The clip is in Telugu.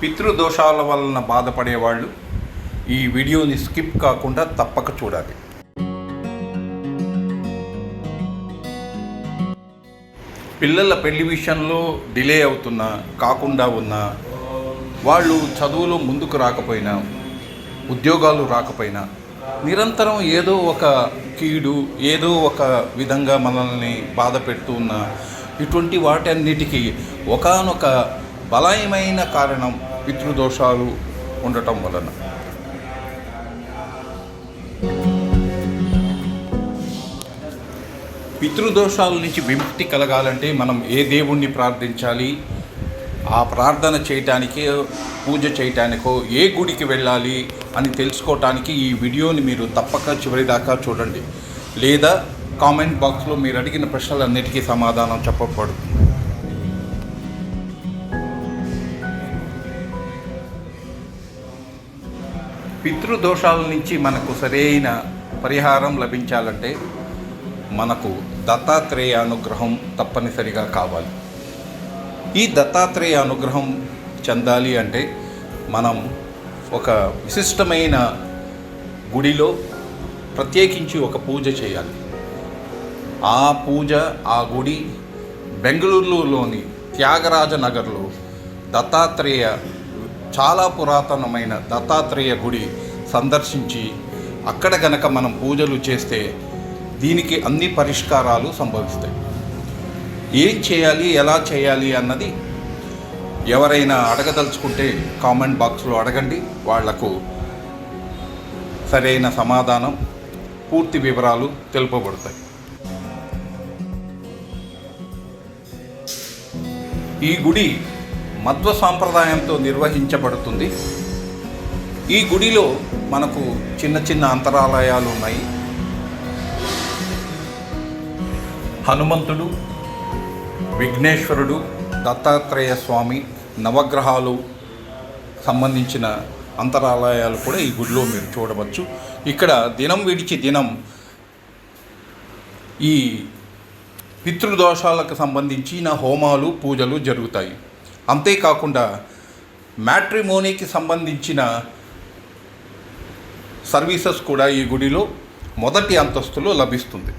పితృదోషాల వలన బాధపడేవాళ్ళు ఈ వీడియోని స్కిప్ కాకుండా తప్పక చూడాలి. పిల్లల పెళ్లి విషయంలో డిలే అవుతున్నా, కాకుండా ఉన్నా, వాళ్ళు చదువులో ముందుకు రాకపోయినా, ఉద్యోగాలు రాకపోయినా, నిరంతరం ఏదో ఒక కీడు, ఏదో ఒక విధంగా మనల్ని బాధ పెడుతూ ఉన్న ఇటువంటి వాటన్నిటికీ ఒకానొక బలమైన కారణం పితృదోషాలు ఉండటం వలన. పితృదోషాల నుంచి విముక్తి కలగాలంటే మనం ఏ దేవుణ్ణి ప్రార్థించాలి, ఆ ప్రార్థన చేయటానికో, పూజ చేయటానికో ఏ గుడికి వెళ్ళాలి అని తెలుసుకోవటానికి ఈ వీడియోని మీరు తప్పక చివరిదాకా చూడండి. లేదా కామెంట్ బాక్స్లో మీరు అడిగిన ప్రశ్నలన్నిటికీ సమాధానం చెప్పబడుతుంది. పితృదోషాల నుంచి మనకు సరైన పరిహారం లభించాలంటే మనకు దత్తాత్రేయ అనుగ్రహం తప్పనిసరిగా కావాలి. ఈ దత్తాత్రేయ అనుగ్రహం చెందాలి అంటే మనం ఒక విశిష్టమైన గుడిలో ప్రత్యేకించి ఒక పూజ చేయాలి. ఆ పూజ, ఆ గుడి బెంగళూరులోని త్యాగరాజ నగర్లో దత్తాత్రేయ, చాలా పురాతనమైన దత్తాత్రేయ గుడి సందర్శించి అక్కడ గనక మనం పూజలు చేస్తే దీనికి అన్ని పరిష్కారాలు సంభవిస్తాయి. ఏం చేయాలి, ఎలా చేయాలి అన్నది ఎవరైనా అడగదలుచుకుంటే కామెంట్ బాక్స్లో అడగండి. వాళ్లకు సరైన సమాధానం, పూర్తి వివరాలు తెలుపబడతాయి. ఈ గుడి మధ్వ సాంప్రదాయంతో నిర్వహించబడుతుంది. ఈ గుడిలో మనకు చిన్న చిన్న అంతరాలయాలు ఉన్నాయి. హనుమంతుడు, విఘ్నేశ్వరుడు, దత్తాత్రేయ స్వామి, నవగ్రహాలు సంబంధించిన అంతరాలయాలు కూడా ఈ గుడిలో మీరు చూడవచ్చు. ఇక్కడ దినం విడిచి దినం ఈ పితృదోషాలకు సంబంధించిన హోమాలు, పూజలు జరుగుతాయి. అంతేకాకుండా మ్యాట్రిమోనీకి సంబంధించిన సర్వీసెస్ కూడా ఈ గుడిలో మొదటి అంతస్తులో లభిస్తుంది.